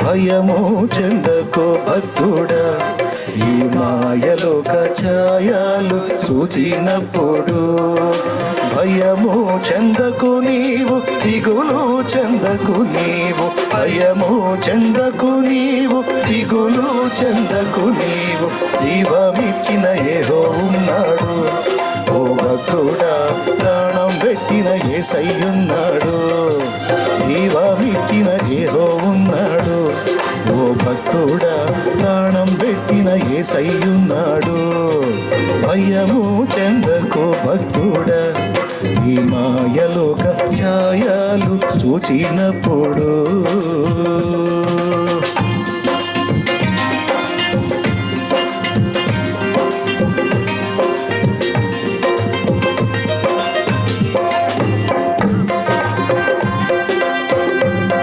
భయము చెందకో భక్తుడా, ఈ మాయలోక ఛాయలు చూచినప్పుడు. భయము చెందకు నీవు, దిగులు చెందకు నీవు. భయము చెందకు నీవు, దిగులు చెందకు నీవు. జీవమిచ్చిన యెహోవా ఉన్నాడు. ఓ భక్తుడా, ప్రాణం పెట్టిన యేసయ్యున్నాడు. జీవమిచ్చిన యెహోవా ఉన్నాడు. ఓ భక్తుడా, ప్రాణం పెట్టిన యేసయ్యున్నాడు. భయము చెందకు భక్తుడా, ఈ మాయలోక ఛాయలు చూచినప్పుడు.